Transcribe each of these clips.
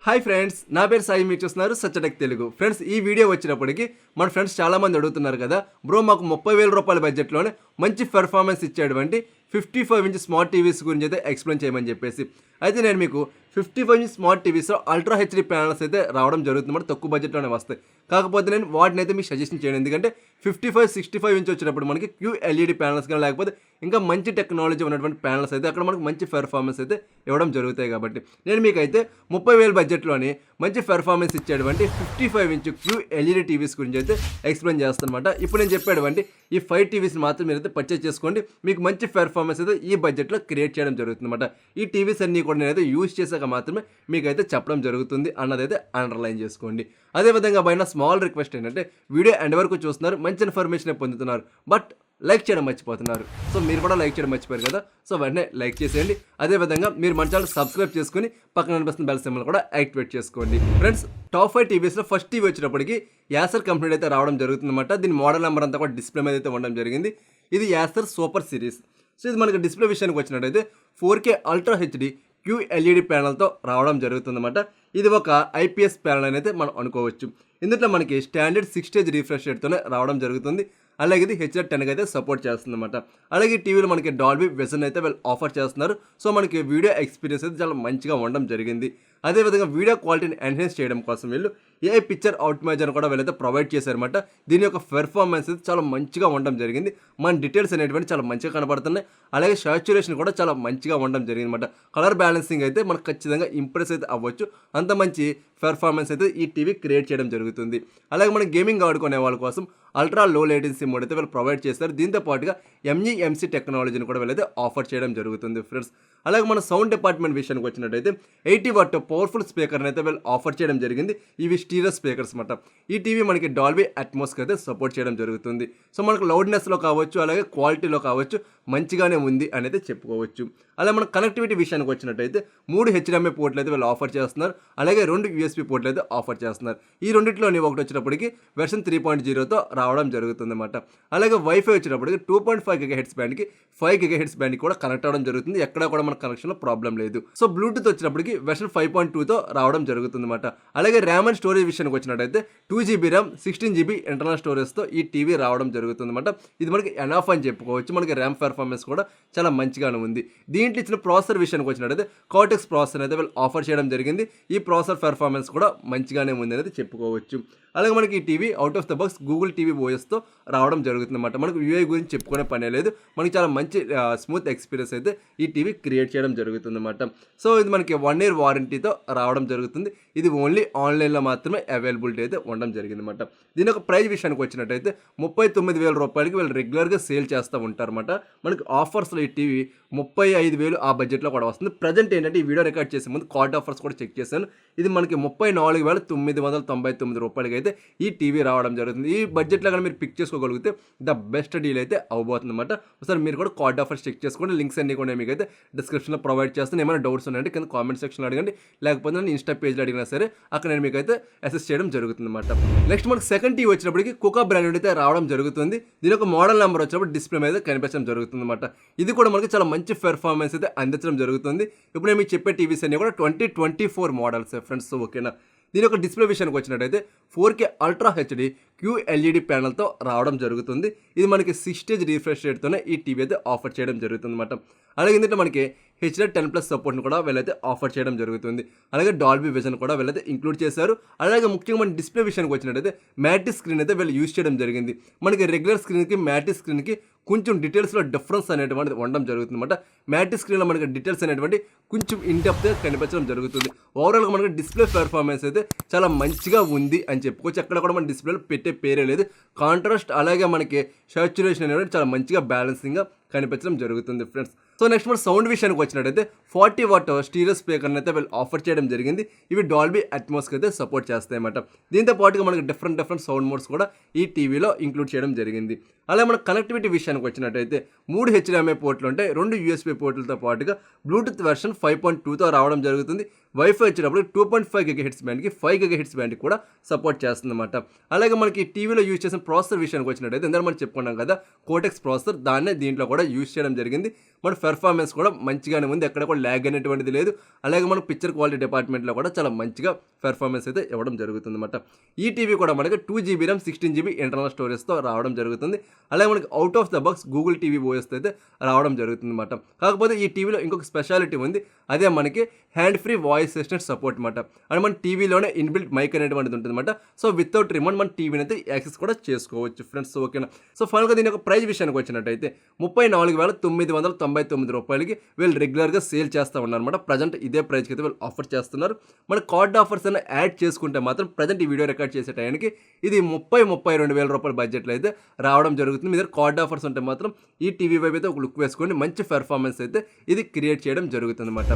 Hi friends, నా పేరు సాయి. మీరు చూస్తున్నారు సచ్చటెక్ తెలుగు. ఫ్రెండ్స్, ఈ వీడియో వచ్చినప్పటికీ మన ఫ్రెండ్స్ చాలామంది అడుగుతున్నారు కదా, బ్రో మాకు 30,000 రూపాయల బడ్జెట్లోనే మంచి పెర్ఫార్మెన్స్ ఇచ్చేటువంటి 55 ఇంచ్ స్మార్ట్ టీవీస్ గురించి అయితే ఎక్స్ప్లెయిన్ చేయమని చెప్పేసి. అయితే నేను మీకు 55 ఇంచ్ స్మార్ట్ టీవీస్లో అల్ట్రా హెచ్డీ ప్యానల్స్ అయితే రావడం జరుగుతుంది, తక్కువ బడ్జెట్లోనే వస్తాయి. కాకపోతే నేను వాటిని అయితే మీకు సజెషన్ చేయను, ఎందుకంటే 65 ఇంచ్ వచ్చినప్పుడు మనకి QLED ప్యానల్స్ కానీ లేకపోతే ఇంకా మంచి టెక్నాలజీ ఉన్నటువంటి ప్యానల్స్ అయితే అక్కడ మనకు మంచి పెర్ఫార్మెన్స్ అయితే ఇవ్వడం జరుగుతాయి. కాబట్టి నేను మీకైతే 30,000 బడ్జెట్లోని మంచి పెర్ఫార్మెన్స్ ఇచ్చేటువంటి 55 ఇంచ్ QLED టీవీస్ గురించి అయితే ఎక్స్ప్లెయిన్ చేస్తానమాట. ఇప్పుడు నేను చెప్పేటువంటి ఈ 5 టీవీస్ మాత్రం మీరైతే పర్చేస్ చేసుకోండి, మీకు మంచి పెర్ఫార్మెన్స్ అయితే ఈ బడ్జెట్లో క్రియేట్ చేయడం జరుగుతుందన్నమాట. ఈ టీవీస్ అన్నీ కూడా నేనైతే యూజ్ చేశాక మాత్రమే మీకైతే చెప్పడం జరుగుతుంది అన్నదైతే అండర్లైన్ చేసుకోండి. అదేవిధంగా పైన స్మాల్ రిక్వెస్ట్ ఏంటంటే, వీడియో ఎండ్ వరకు చూస్తున్నారు, మంచి ఇన్ఫర్మేషన్ పొందుతున్నారు, బట్ లైక్ చేయడం మర్చిపోతున్నారు. సో మీరు కూడా లైక్ చేయడం మర్చిపోయారు కదా, సో వెంటనే లైక్ చేసేయండి. అదేవిధంగా మీరు మన ఛానల్ సబ్స్క్రైబ్ చేసుకుని పక్కన కనిపిస్తున్న బెల్ సింబల్ కూడా యాక్టివేట్ చేసుకోండి. ఫ్రెండ్స్, టాప్ 5 టీవీస్లో ఫస్ట్ టీవీ వచ్చినప్పటికీ యాసర్ కంపెనీ అయితే రావడం జరుగుతుందన్నమాట. దీని మోడల్ నెంబర్ అంతా కూడా డిస్ప్లే మీద అయితే ఉండడం జరిగింది. ఇది యాసర్ సూపర్ సిరీస్. సో ఇది మనకి డిస్ప్లే విషయానికి వచ్చినట్టయితే 4K అల్ట్రా హెచ్డి QLED ప్యానల్తో రావడం జరుగుతుందన్నమాట. ఇది ఒక IPS ప్యానల్ అని అయితే మనం అనుకోవచ్చు. ఇందులో మనకి స్టాండర్డ్ 6 స్టేజ్ రిఫ్రెష్ రేట్తోనే రావడం జరుగుతుంది. అలాగే ఇది HDR10 అయితే సపోర్ట్ చేస్తుందన్నమాట. అలాగే టీవీలో మనకి డాల్బీ విజన్ అయితే వీళ్ళు ఆఫర్ చేస్తున్నారు. సో మనకి వీడియో ఎక్స్పీరియన్స్ అయితే చాలా మంచిగా ఉండడం జరిగింది. అదేవిధంగా వీడియో క్వాలిటీని ఎన్హాన్స్ చేయడం కోసం వీళ్ళు AI పిక్చర్ ఆప్టిమైజర్ కూడా వీళ్ళైతే ప్రొవైడ్ చేశారన్నమాట. దీని యొక్క పెర్ఫార్మెన్స్ అయితే చాలా మంచిగా ఉండడం జరిగింది. మన డీటెయిల్స్ అనేటువంటి చాలా మంచిగా కనబడుతున్నాయి. అలాగే సాచురేషన్ కూడా చాలా మంచిగా ఉండడం జరిగింది అనమాట. కలర్ బ్యాలెన్సింగ్ అయితే మనకు ఖచ్చితంగా ఇంప్రెస్ అయితే అవ్వచ్చు, అంత మంచి పెర్ఫార్మెన్స్ అయితే ఈ టీవీ క్రియేట్ చేయడం జరుగుతుంది. అలాగే మన గేమింగ్ ఆడుకునే వాళ్ళ కోసం అల్ట్రా లో లేటెన్సీ మోడ్ అయితే వీళ్ళు ప్రొవైడ్ చేస్తారు. దీంతో పాటుగా MEMC టెక్నాలజీని కూడా వీళ్ళైతే ఆఫర్ చేయడం జరుగుతుంది ఫ్రెండ్స్. అలాగే మన సౌండ్ డిపార్ట్మెంట్ విషయానికి వచ్చినట్టయితే 80 వాట్ పవర్ఫుల్ స్పీకర్ని అయితే వీళ్ళు ఆఫర్ చేయడం జరిగింది. ఇవి స్టీరియో స్పీకర్స్ అన్నమాట. ఈ టీవీ మనకి డాల్బీ అట్మాస్కి అయితే సపోర్ట్ చేయడం జరుగుతుంది. సో మనకు లౌడ్నెస్లో కావచ్చు, అలాగే క్వాలిటీలో కావచ్చు మంచిగానే ఉంది అనేది చెప్పుకోవచ్చు. అలాగే మన కనెక్టివిటీ విషయానికి వచ్చినట్టయితే 3 HDMI పోర్ట్లు అయితే వీళ్ళు ఆఫర్ చేస్తున్నారు. అలాగే 2 USB పోర్ట్లు అయితే ఆఫర్ చేస్తున్నారు. ఈ రెండింటిలోని ఒకటి వచ్చినప్పటికీ వెర్షన్ 3.0తో రావడం జరుగుతుందన్నమాట. అలాగే వైఫై వచ్చినప్పటికీ 2.5 GHz బ్యాండ్కి 5 GHz బ్యాండ్కి కూడా కనెక్ట్ అవ్వడం జరుగుతుంది. ఎక్కడ కూడా మన కనెక్షన్లో ప్రాబ్లం లేదు. సో బ్లూటూత్ వచ్చినప్పటికీ వెర్షన్ 5.2తో రావడం జరుగుతుందన్నమాట. అలాగే ర్యామ్ అండ్ స్టోరేజ్ విషయానికి వచ్చినట్టయితే 2GB ర్యామ్ 16GB ఇంటర్నల్ స్టోరేజ్తో ఈ టీవీ రావడం జరుగుతుందన్నమాట. ఇది మనకి ఎనఫ్ అని చెప్పుకోవచ్చు. మనకి ర్యామ్ పెర్ఫార్మెన్స్ కూడా చాలా మంచిగానే ఉంది. దీంట్లో ఇచ్చిన ప్రాసెసర్ విషయానికి వచ్చినట్టయితే కార్టెక్స్ ప్రాసెసర్ అయితే వీళ్ళు ఆఫర్ చేయడం జరిగింది. ఈ ప్రాసెసర్ పెర్ఫార్మెన్స్ కూడా మంచిగానే ఉంది అనేది చెప్పుకోవచ్చు. అలాగే మనకి ఈ TV out of the box Google TV ఓఎస్తో రావడం జరుగుతుందన్నమాట. మనకు UI గురించి చెప్పుకునే పనే లేదు, మనకి చాలా మంచి స్మూత్ ఎక్స్పీరియన్స్ అయితే ఈ టీవీ క్రియేట్ చేయడం జరుగుతుందన్నమాట. సో ఇది మనకి 1 year వారంటీతో రావడం జరుగుతుంది. ఇది ఓన్లీ ఆన్లైన్లో మాత్రమే అవైలబిలిటీ అయితే ఉండడం జరిగిందన్నమాట. దీని యొక్క ప్రైస్ విషయానికి వచ్చినట్టయితే 39,000 రూపాయలకి వీళ్ళు రెగ్యులర్గా సేల్ చేస్తూ ఉంటారన్నమాట. మనకి ఆఫర్స్లో ఈ టీవీ 35,000 ఆ బడ్జెట్లో కూడా వస్తుంది. ప్రజెంట్ ఏంటంటే ఈ వీడియో రికార్డ్ చేసే ముందు కార్డ్ ఆఫర్స్ కూడా చెక్ చేశాను. ఇది మనకి 34,999 రూపాయలకి అయితే ఈ టీవీ రావడం జరుగుతుంది. ఈ బడ్జెట్లో కానీ మీరు పిక్ చేసుకోగలిగితే ద బెస్ట్ డీల్ అయితే అవ్వబోతుంది అనమాట. ఒకసారి మీరు కూడా కార్డ్ ఆఫర్స్ చెక్ చేసుకోండి. లింక్స్ అన్ని కూడా మీకు అయితే డిస్క్రిప్షన్లో ప్రొవైడ్ చేస్తాను. ఏమైనా డౌట్స్ ఉన్నాయంటే కింద కామెంట్ సెక్షన్లో అడగండి, లేకపోతే నేను ఇన్స్టా పేజ్లో అడిగినా సరే అక్కడ నేను మీకు అయితే అసెస్ చేయడం జరుగుతుంది అనమాట. నెక్స్ట్ మనకి సెకండ్ టీవీ వచ్చినప్పటికి కుకా బ్రాండ్ అయితే రావడం జరుగుతుంది. దీని ఒక మోడల్ నెంబర్ వచ్చినప్పుడు డిస్ప్లే మీద కనిపించడం జరుగుతుంది అనమాట. ఇది కూడా మనకి చాలా మంచి పెర్ఫార్మెన్స్ అయితే అందించడం జరుగుతుంది. ఇప్పుడు నేను మీకు చెప్పే టీవీస్ అన్ని కూడా 2024 మోడల్స్ ఫ్రెండ్స్. ఓకేనా, దీని యొక్క డిస్ప్లే విషయానికి వచ్చినట్టయితే 4K అల్ట్రా హెచ్డి QLED ప్యానల్తో రావడం జరుగుతుంది. ఇది మనకి 6 స్టేజ్ రిఫ్రెష్ రేట్తోనే ఈ టీవీ అయితే ఆఫర్ చేయడం జరుగుతుంది అనమాట. అలాగే ఇందులో మనకి HDR10+ సపోర్ట్ని కూడా వీళ్ళైతే ఆఫర్ చేయడం జరుగుతుంది. అలాగే డాల్బీ విజన్ కూడా వీళ్ళైతే ఇంక్లూడ్ చేశారు. అలాగే ముఖ్యంగా మన డిస్ప్లే విషయానికి వచ్చినట్టయితే మ్యాటిక్ స్క్రీన్ అయితే వీళ్ళు యూజ్ చేయడం జరిగింది. మనకి రెగ్యులర్ స్క్రీన్కి మ్యాటిక్ స్క్రీన్కి కొంచెం డీటెయిల్స్లో డిఫరెన్స్ అనేటువంటిది ఉండడం జరుగుతుంది అనమాట. మ్యాటిక్ స్క్రీన్లో మనకి డీటెయిల్స్ అనేటువంటి కొంచెం ఇన్డెప్త్గా కనిపించడం జరుగుతుంది. ఓవరాల్గా మనకి డిస్ప్లే పెర్ఫార్మెన్స్ అయితే చాలా మంచిగా ఉంది అని చెప్పుకోవచ్చు. ఎక్కడ కూడా మన డిస్ప్లేలో పెట్టే పేరే లేదు. కాంట్రాస్ట్ అలాగే మనకి సాచురేషన్ అనేది చాలా మంచిగా బ్యాలెన్సింగ్గా కనిపించడం జరుగుతుంది ఫ్రెండ్స్. సో నెక్స్ట్ మన సౌండ్ విషయానికి వచ్చినట్టయితే 40 వాట్ స్టీరియో స్పీకర్ని అయితే వీళ్ళు ఆఫర్ చేయడం జరిగింది. ఇవి డాల్బీ అట్మాస్కి అయితే సపోర్ట్ చేస్తాయి అన్నమాట. దీంతో పాటుగా మనకి డిఫరెంట్ సౌండ్ మోడ్స్ కూడా ఈ టీవీలో ఇంక్లూడ్ చేయడం జరిగింది. అలాగే మన కనెక్టివిటీ విషయానికి వచ్చినట్టయితే 3 HDMI పోర్ట్లు ఉంటాయి, 2 USB పోర్టులతో పాటుగా బ్లూటూత్ వెర్షన్ 5.2తో రావడం జరుగుతుంది. వైఫై వచ్చినప్పుడు 2.5 GHz బ్యాండ్కి 5 GHz బ్యాండ్కి కూడా సపోర్ట్ చేస్తుందన్నమాట. అలాగే మనకి టీవీలో యూజ్ చేసిన ప్రాసెసర్ విషయానికి వచ్చినట్టయితే ఇందులో మనం చెప్పుకున్నాం కదా, కోటెక్స్ ప్రాసెసర్, దాన్నే దీంట్లో కూడా యూజ్ చేయడం జరిగింది. మన పెర్ఫార్మెన్స్ కూడా మంచిగానే ఉంది, ఎక్కడ కూడా ల్యాగ్ అనేటువంటిది లేదు. అలాగే మనకు పిక్చర్ క్వాలిటీ డిపార్ట్మెంట్లో కూడా చాలా మంచిగా పెర్ఫార్మెన్స్ అయితే ఇవ్వడం జరుగుతుందన్నమాట. ఈ టీవీ కూడా మనకి 2GB RAM 16GB ఇంటర్నల్ స్టోరేజ్తో రావడం జరుగుతుంది. అలాగే మనకి out of the box Google TV ఓఎస్తో అయితే రావడం జరుగుతుందన్నమాట. కాకపోతే ఈ టీవీలో ఇంకొక స్పెషాలిటీ ఉంది. అదే మనకి hand free voice assistant support అనమాట. అండ్ మన టీవీలోనే ఇన్బిల్ట్ మైక్ అనేటువంటిది ఉంటుందన్నమాట. సో వితౌట్ రిమోట్ మన టీవీని అయితే యాక్సెస్ కూడా చేసుకోవచ్చు ఫ్రెండ్స్. ఓకేనా. సో ఫైనల్గా దీని యొక్క ప్రైస్ విషయానికి వచ్చినట్టయితే 34,999 రూపాయలకి వీళ్ళు రెగ్యులర్గా సేల్ చేస్తూ ఉన్నారన్నమాట. ప్రజెంట్ ఇదే ప్రైస్కి అయితే వీళ్ళు ఆఫర్ చేస్తున్నారు. మన కార్డ్ ఆఫర్స్ అన్న యాడ్ చేసుకుంటే మాత్రం ప్రజెంట్ ఈ వీడియో రికార్డ్ చేసే టైంకి ఇది 32,000 రూపాయల బడ్జెట్లో అయితే రావడం జరుగుతుంది. మీ దగ్గర కార్డ్ ఆఫర్స్ ఉంటే మాత్రం ఈ టీవీ వైపు అయితే ఒక లుక్ వేసుకోండి. మంచి పెర్ఫార్మెన్స్ అయితే ఇది క్రియేట్ చేయడం జరుగుతుంది అనమాట.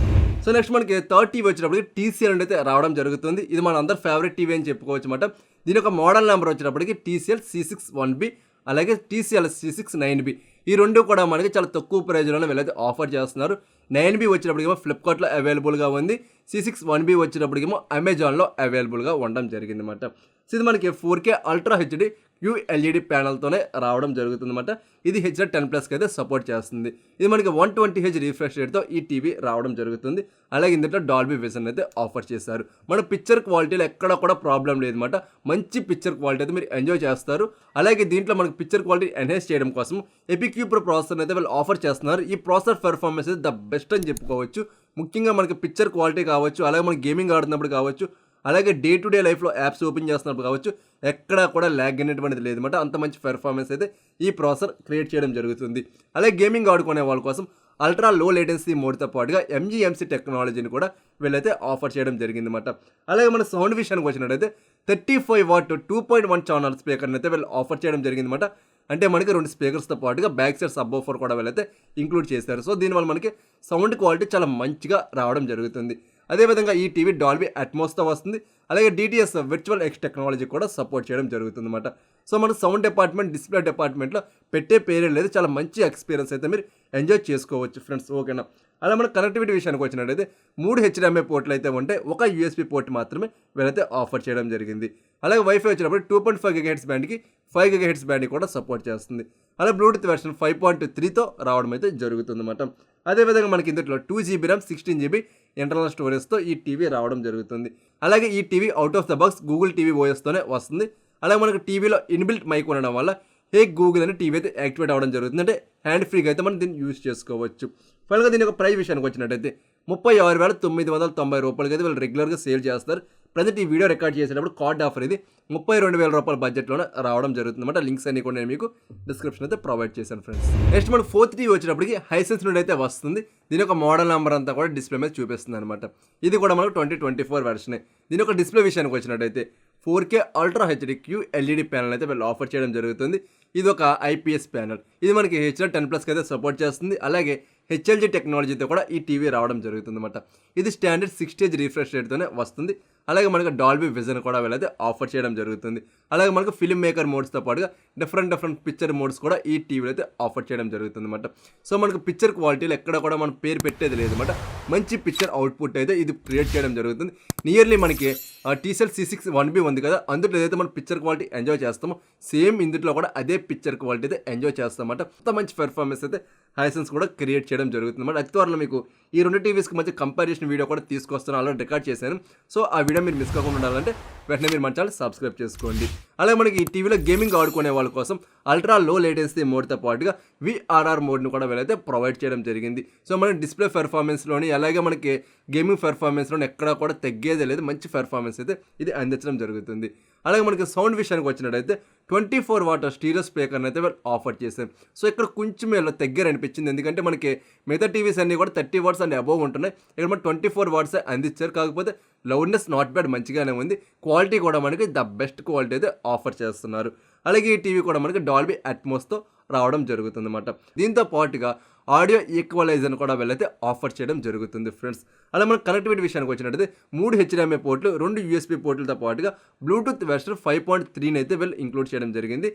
సో నెక్స్ట్ మనకి థర్డ్ టీవీ వచ్చినప్పటికి TCL అయితే రావడం జరుగుతుంది. ఇది మన అందరి ఫేవరెట్ టీవీ అని చెప్పుకోవచ్చు అనమాట. దీని యొక్క మోడల్ నెంబర్ వచ్చినప్పటికి TCL C6-1B అలాగే TCL C6-9B. ఈ రెండు కూడా మనకి చాలా తక్కువ ప్రైజ్లోనే వీళ్ళైతే ఆఫర్ చేస్తున్నారు. 9B వచ్చినప్పటికేమో ఫ్లిప్కార్ట్లో అవైలబుల్గా ఉంది. C6-1B వచ్చినప్పటికేమో అమెజాన్లో అవైలబుల్గా ఉండడం జరిగింది అనమాట. సో ఇది మనకి 4K అల్ట్రా హెచ్డి QLED ప్యానల్తోనే రావడం జరుగుతుందన్నమాట. ఇది HDR10+ అయితే సపోర్ట్ చేస్తుంది. ఇది మనకి 120Hz రిఫ్రెష్ రేట్తో ఈ టీవీ రావడం జరుగుతుంది. అలాగే ఇందులో డాల్బీ విజన్ అయితే ఆఫర్ చేశారు. మన పిక్చర్ క్వాలిటీలో ఎక్కడ కూడా ప్రాబ్లం లేదన్నమాట. మంచి పిక్చర్ క్వాలిటీ అయితే మీరు ఎంజాయ్ చేస్తారు. అలాగే దీంట్లో మనకి పిక్చర్ క్వాలిటీ ఎన్హాన్స్ చేయడం కోసం ఎపిక్యూ ప్రో ప్రాసెసర్ అయితే వీళ్ళు ఆఫర్ చేస్తున్నారు. ఈ ప్రాసెసర్ పెర్ఫార్మెన్స్ అయితే ద బెస్ట్ అని చెప్పుకోవచ్చు. ముఖ్యంగా మనకి పిక్చర్ క్వాలిటీ కావచ్చు, అలాగే మనకి గేమింగ్ ఆడుతున్నప్పుడు కావచ్చు, అలాగే డే టు డే లైఫ్లో యాప్స్ ఓపెన్ చేస్తున్నప్పుడు కావచ్చు, ఎక్కడా కూడా ల్యాగ్ అనేటువంటిది లేదన్నమాట. అంత మంచి పెర్ఫార్మెన్స్ అయితే ఈ ప్రాసెసర్ క్రియేట్ చేయడం జరుగుతుంది. అలాగే గేమింగ్ ఆడుకునే వాళ్ళ కోసం అల్ట్రా లో లేటెన్సీ మోడ్తో పాటుగా MGMC టెక్నాలజీని కూడా వీళ్ళైతే ఆఫర్ చేయడం జరిగిందన్నమాట. అలాగే మన సౌండ్ విషయానికి వచ్చినట్టయితే 35 వాట్ 2.1 ఛానల్ స్పీకర్ని అయితే వీళ్ళు ఆఫర్ చేయడం జరిగిందన్నమాట. అంటే మనకి 2 స్పీకర్స్తో పాటుగా బ్యాక్ సైడ్ సబ్ వూఫర్ కూడా వీళ్ళైతే ఇంక్లూడ్ చేశారు. సో దీనివల్ల మనకి సౌండ్ క్వాలిటీ చాలా మంచిగా రావడం జరుగుతుంది. అదేవిధంగా ఈ టీవీ డాల్బీ అట్మాస్తో వస్తుంది. అలాగే DTS విర్చువల్ ఎక్స్ టెక్నాలజీ కూడా సపోర్ట్ చేయడం జరుగుతుంది అనమాట. సో మన సౌండ్ డిపార్ట్మెంట్, డిస్ప్లే డిపార్ట్మెంట్లో పెట్టే పేరే లేదు. చాలా మంచి ఎక్స్పీరియన్స్ అయితే మీరు ఎంజాయ్ చేసుకోవచ్చు ఫ్రెండ్స్. ఓకేనా. అలా మన కనెక్టివిటీ విషయానికి వచ్చినట్టయితే 3 HDMI పోర్ట్లు అయితే ఉంటే ఒక USB పోర్ట్ మాత్రమే వీళ్ళైతే ఆఫర్ చేయడం జరిగింది. అలాగే వైఫై వచ్చినప్పుడు 2.5 GHz బ్యాండ్కి 5 GHz బ్యాండ్ కూడా సపోర్ట్ చేస్తుంది. అలాగే బ్లూటూత్ వెర్షన్ 5.3తో రావడం అయితే జరుగుతుంది అనమాట. అదేవిధంగా మనకి ఇందులో 2GB RAM 16GB ఇంటర్నల్ స్టోరేజ్తో ఈ టీవీ రావడం జరుగుతుంది. అలాగే ఈ TV out of the box Google TV ఓఎస్తోనే వస్తుంది. అలాగే మనకి టీవీలో ఇన్బిల్ట్ మైక్ ఉండడం వల్ల గూగుల్ అని టీవీ అయితే యాక్టివేట్ అవ్వడం జరుగుతుంది. అంటే హ్యాండ్ ఫ్రీగా అయితే మనం దీన్ని యూజ్ చేసుకోవచ్చు. ఫైనల్గా దీని యొక్క ప్రైస్ విషయానికి వచ్చినట్టయితే 36,990 రూపాయలకి అయితే వీళ్ళు రెగ్యులర్గా సేల్ చేస్తారు. ప్రజెంట్ ఈ వీడియో రికార్డ్ చేసేటప్పుడు కార్డ్ ఆఫర్ ఇది 32,000 రూపాయల బడ్జెట్లోనే రావడం జరుగుతుంది అనమాట. లింక్స్ అన్ని కూడా నేను మీకు డిస్క్రిప్షన్ అయితే ప్రొవైడ్ చేశాను ఫ్రెండ్స్. నెక్స్ట్ మన 4th టీవీ వచ్చినప్పటికి హైసెన్స్ నుండి అయితే వస్తుంది. దీని యొక్క మోడల్ నెంబర్ అంతా కూడా డిస్ప్లే మీద చూపిస్తుంది అనమాట. ఇది కూడా మనకు 2024 వెర్షనే. దీని యొక్క డిస్ప్లే విషయానికి వచ్చినట్టయితే 4K ultra HD QLED panel అయితే వీళ్ళు ఆఫర్ చేయడం జరుగుతుంది. ఇది ఒక IPS ప్యానల్. ఇది మనకి HDR10+ అయితే సపోర్ట్ చేస్తుంది. అలాగే HLG టెక్నాలజీతో కూడా ఈ టీవీ రావడం జరుగుతుంది అనమాట. ఇది స్టాండర్డ్ 60Hz రిఫ్రెష్ రేట్తోనే వస్తుంది. అలాగే మనకు డాల్బీ విజన్ కూడా వీళ్ళైతే ఆఫర్ చేయడం జరుగుతుంది. అలాగే మనకు ఫిల్మ్ మేకర్ మోడ్స్తో పాటుగా డిఫరెంట్ పిక్చర్ మోడ్స్ కూడా ఈ టీవీలో అయితే ఆఫర్ చేయడం జరుగుతుంది అనమాట. సో మనకు పిక్చర్ క్వాలిటీలో ఎక్కడ కూడా మనం పేరు పెట్టేది లేదన్నమాట. మంచి పిక్చర్ అవుట్పుట్ అయితే ఇది క్రియేట్ చేయడం జరుగుతుంది. నియర్లీ మనకి TCL C6-1B ఉంది కదా, అందులో ఏదైతే మనం పిక్చర్ క్వాలిటీ ఎంజాయ్ చేస్తామో సేమ్ ఇందులో కూడా అదే పిక్చర్ క్వాలిటీ అయితే ఎంజాయ్ చేస్తామన్నమాట. అంత మంచి పెర్ఫార్మెన్స్ అయితే హైసెన్స్ కూడా క్రియేట్ చేయడం జరుగుతుంది అన్నమాట. అతి త్వరలో మీకు ఈ 2 టీవీస్కి మధ్య కంపారిజన్ వీడియో కూడా తీసుకొస్తాను, ఆల్రెడీ రికార్డ్ చేశాను. సో ఆ వీడియో మీరు మిస్ కాకుండా ఉండాలంటే వెంటనే మీరు మన ఛానల్ సబ్స్క్రైబ్ చేసుకోండి. అలాగే మనకి ఈ టీవీలో గేమింగ్ ఆడుకునే వాళ్ళ కోసం అల్ట్రా లో లేటెన్సీ మోడ్తో పాటుగా VRR మోడ్ని కూడా వీళ్ళైతే ప్రొవైడ్ చేయడం జరిగింది. సో మన డిస్ప్లే పెర్ఫార్మెన్స్లోని అలాగే మనకి గేమింగ్ పెర్ఫార్మెన్స్లోని ఎక్కడా కూడా తగ్గేదే లేదు. మంచి పెర్ఫార్మెన్స్ అయితే ఇది అందించడం జరుగుతుంది. అలాగే మనకి సౌండ్ విషయానికి వచ్చినట్టయితే 24 వాట్ స్టీరియో స్పీకర్ని అయితే వాళ్ళు ఆఫర్ చేశారు. సో ఇక్కడ కొంచెం ఇలా దగ్గర అనిపించింది, ఎందుకంటే మనకి మిగతా టీవీస్ అన్నీ కూడా 30 వాట్స్ అండ్ అబోవ్ ఉంటున్నాయి. ఇక్కడ మనకి 24 వాట్స్ అందించారు. కాకపోతే లౌడ్నెస్ నాట్ బ్యాడ్, మంచిగానే ఉంది. క్వాలిటీ కూడా మనకి ద బెస్ట్ క్వాలిటీ అయితే ఆఫర్ చేస్తున్నారు. అలాగే ఈ టీవీ కూడా మనకి డాల్బీ అట్మాస్తో రావడం జరుగుతుంది అన్నమాట. దీంతో పాటుగా ఆడియో ఈక్వలైజర్ కూడా వీళ్ళైతే ఆఫర్ చేయడం జరుగుతుంది ఫ్రెండ్స్. అలా మన కనెక్టివిటీ విషయానికి వచ్చినట్టయితే 3 HDMI పోర్ట్లు, 2 USB పోర్టులతో పాటుగా బ్లూటూత్ వెర్షన్ 5.3 అయితే వీళ్ళు ఇంక్లూడ్ చేయడం జరిగింది.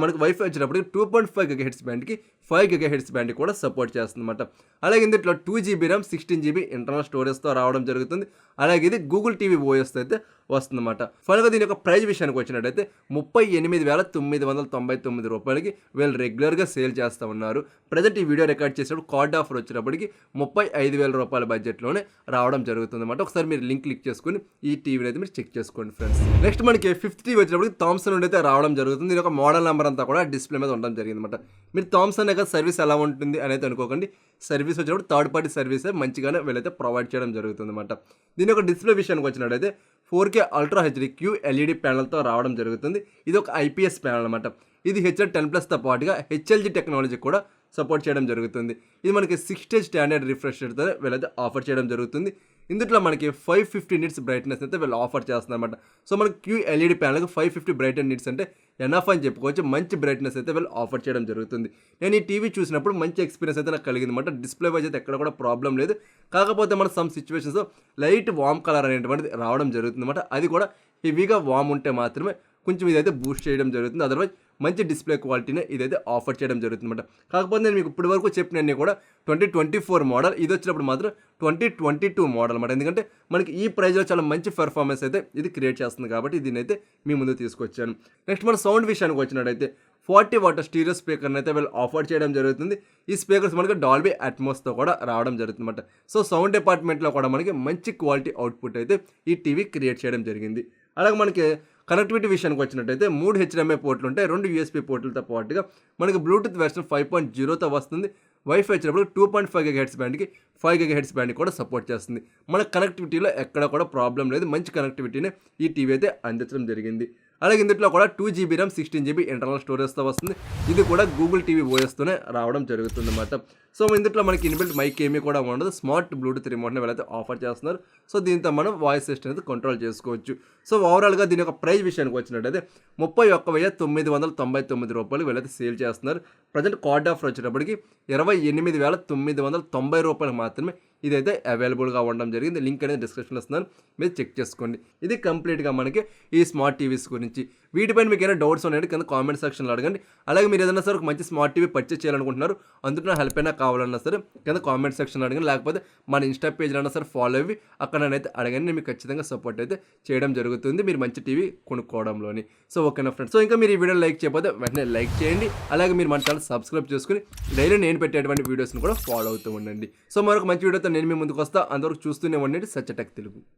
మనకి వైఫై వచ్చినప్పటికి 2.5 GHz బ్యాండ్కి 5 GHz బ్యాండ్ కూడా సపోర్ట్ చేస్తుంది అనమాట. అలాగే ఇందులో 2GB RAM 16GB ఇంటర్నల్ స్టోరేజ్తో రావడం జరుగుతుంది. అలాగే ఇది గూగుల్ టీవీ ఓఎస్తో అయితే వస్తుందన్నమాట. ఫైనల్గా దీని యొక్క ప్రైస్ విషయానికి వచ్చినట్టయితే 38,999 రూపాయలకి వీళ్ళు రెగ్యులర్గా సేల్ చేస్తూ ఉన్నారు. ప్రజెంట్ ఈ వీడియో రికార్డ్ చేసేటప్పుడు కార్డ్ ఆఫర్ వచ్చేటప్పటికి 35,000 రూపాయల బడ్జెట్లోనే రావడం జరుగుతుంది అన్నమాట. ఒకసారి మీరు లింక్ క్లిక్ చేసుకుని ఈ టీవీని అయితే మీరు చెక్ చేసుకోండి ఫ్రెండ్స్. నెక్స్ట్ మనకి 5th టీవీ వచ్చినప్పటికి థామ్సన్ నుండి అయితే రావడం జరుగుతుంది. ఇది ఒక మోడల్ నెంబర్ అంతా కూడా డిస్ప్లే మీద ఉండడం జరిగింది అనమాట. మీరు థామ్సన్ యొక్క సర్వీస్ ఎలా ఉంటుంది అనేది అనుకోకండి. సర్వీస్ వచ్చినప్పుడు థర్డ్ పార్టీ సర్వీసే మంచిగానే వీళ్ళైతే ప్రొవైడ్ చేయడం జరుగుతుంది అనమాట. దీని యొక్క డిస్ప్లే విషయానికి వచ్చినట్టయితే 4K అల్ట్రా హెచ్డి QLED ప్యానల్తో రావడం జరుగుతుంది. ఇది ఒక IPS ప్యానల్ అనమాట. ఇది HDR10+తో పాటుగా HLG టెక్నాలజీ కూడా సపోర్ట్ చేయడం జరుగుతుంది. ఇది మనకి 6 స్టేజ్ స్టాండర్డ్ రిఫ్రెషర్తో వీళ్ళైతే ఆఫర్ చేయడం జరుగుతుంది. ఇందులో మనకి 550 నిట్స్ బ్రైట్నెస్ అయితే వీళ్ళు ఆఫర్ చేస్తున్నారు అనమాట. సో మనకి QLED ప్యానల్కి 550 బ్రైట్నెస్ నిట్స్ అంటే ఎనఫ్ అని చెప్పుకోవచ్చు. మంచి బ్రైట్నెస్ అయితే వీళ్ళు ఆఫర్ చేయడం జరుగుతుంది. నేను ఈ టీవీ చూసినప్పుడు మంచి ఎక్స్పీరియన్స్ అయితే నాకు కలిగింది అనమాట. డిస్ప్లే వైజ్ అయితే ఎక్కడ కూడా ప్రాబ్లం లేదు. కాకపోతే మన సమ్ సిచ్యువేషన్స్లో లైట్ వామ్ కలర్ అనేటువంటిది రావడం జరుగుతుంది అనమాట. అది కూడా హెవీగా వామ్ ఉంటే మాత్రమే కొంచెం ఇదైతే బూస్ట్ చేయడం జరుగుతుంది. అదర్వైజ్ మంచి డిస్ప్లే క్వాలిటీనే ఇదైతే ఆఫర్ చేయడం జరుగుతుంది అనమాట. కాకపోతే నేను మీకు ఇప్పటి వరకు చెప్పినన్నీ కూడా 2024 మోడల్, ఇది వచ్చినప్పుడు మాత్రం 2022 మోడల్ అనమాట. ఎందుకంటే మనకి ఈ ప్రైస్లో చాలా మంచి పెర్ఫార్మెన్స్ అయితే ఇది క్రియేట్ చేస్తుంది కాబట్టి దీన్ని అయితే మీ ముందు తీసుకొచ్చాను. నెక్స్ట్ మన సౌండ్ విషయానికి వచ్చినట్టయితే 40 వాటర్ స్టీరియో స్పీకర్ని అయితే వీళ్ళు ఆఫర్ చేయడం జరుగుతుంది. ఈ స్పీకర్స్ మనకి డాల్బీ అట్మాస్తో కూడా రావడం జరుగుతుంది అనమాట. సో సౌండ్ డిపార్ట్మెంట్లో కూడా మనకి మంచి క్వాలిటీ అవుట్పుట్ అయితే ఈ టీవీ క్రియేట్ చేయడం జరిగింది. అలాగే మనకి కనెక్టివిటీ విషయానికి వచ్చినట్టయితే 3 HDMI పోర్టులు ఉంటాయి, 2 USB పోర్టులతో పాటుగా మనకి బ్లూటూత్ వెర్షన్ 5.0తో వస్తుంది. వైఫై వచ్చినప్పుడు 2.5 GHz బ్యాండ్కి 5 GHz బ్యాండ్కి కూడా సపోర్ట్ చేస్తుంది. మన కనెక్టివిటీలో ఎక్కడ కూడా ప్రాబ్లం లేదు. మంచి కనెక్టివిటీనే ఈ టీవీ అయితే అందించడం జరిగింది. అలాగే ఇందులో కూడా 2GB RAM 16GB ఇంటర్నల్ స్టోరేజ్తో వస్తుంది. ఇది కూడా గూగుల్ టీవీ ఓఎస్తోనే రావడం జరుగుతుంది అన్నమాట. సో ఇందులో మనకి ఇన్బిల్ట్ మైక్ ఏమీ కూడా ఉండదు. స్మార్ట్ బ్లూటూత్ రిమోట్ని వీళ్ళైతే ఆఫర్ చేస్తున్నారు. సో దీంతో మనం వాయిస్ సిస్టమ్ అయితే కంట్రోల్ చేసుకోవచ్చు. సో ఓవరాల్గా దీని యొక్క ప్రైస్ విషయానికి వచ్చినట్టయితే 31,999 రూపాయలు వీళ్ళైతే సేల్ చేస్తున్నారు. ప్రజెంట్ కార్డ్ ఆఫర్ వచ్చేటప్పటికి 28,990 రూపాయలు మాత్రమే ఇదైతే అవైలబుల్గా ఉండడం జరిగింది. లింక్ అనేది డిస్క్రిప్షన్లో ఇస్తున్నాను, మీరు చెక్ చేసుకోండి. ఇది కంప్లీట్గా మనకి ఈ స్మార్ట్ టీవీస్ గురించి. వీటిపైన మీకు ఏమైనా డౌట్స్ ఉన్నాయంటే కింద కామెంట్ సెక్షన్లో అడగండి. అలాగే మీరు ఏదైనా సరే ఒక మంచి స్మార్ట్ టీవీ పర్చేస్ చేయాలనుకుంటున్నారు, అందులో హెల్ప్ అయినా కావాలన్నా సరే కింద కామెంట్ సెక్షన్లో అడగండి. లేకపోతే మన ఇన్స్టా పేజ్లో అయినా సరే ఫాలో అయ్యి అక్కడ నేనైతే అడగండి. నేను మీకు ఖచ్చితంగా సపోర్ట్ అయితే చేయడం జరుగుతుంది మీరు మంచి టీవీ కొనుక్కోవడంలోని. సో ఓకేనా ఫ్రెండ్స్. సో ఇంకా మీరు ఈ వీడియో లైక్ చేయకపోతే వెంటనే లైక్ చేయండి. అలాగే మీరు మన ఛానల్ సబ్స్క్రైబ్ చేసుకుని డైలీ నేను పెట్టేటువంటి వీడియోస్ని కూడా ఫాలో అవుతూ ఉండండి. సో మరొక మంచి వీడియోతో నేను మీ ముందుకు వస్తా. అంతవరకు చూస్తూనే ఉండండి సత్య టెక్ తెలుగు.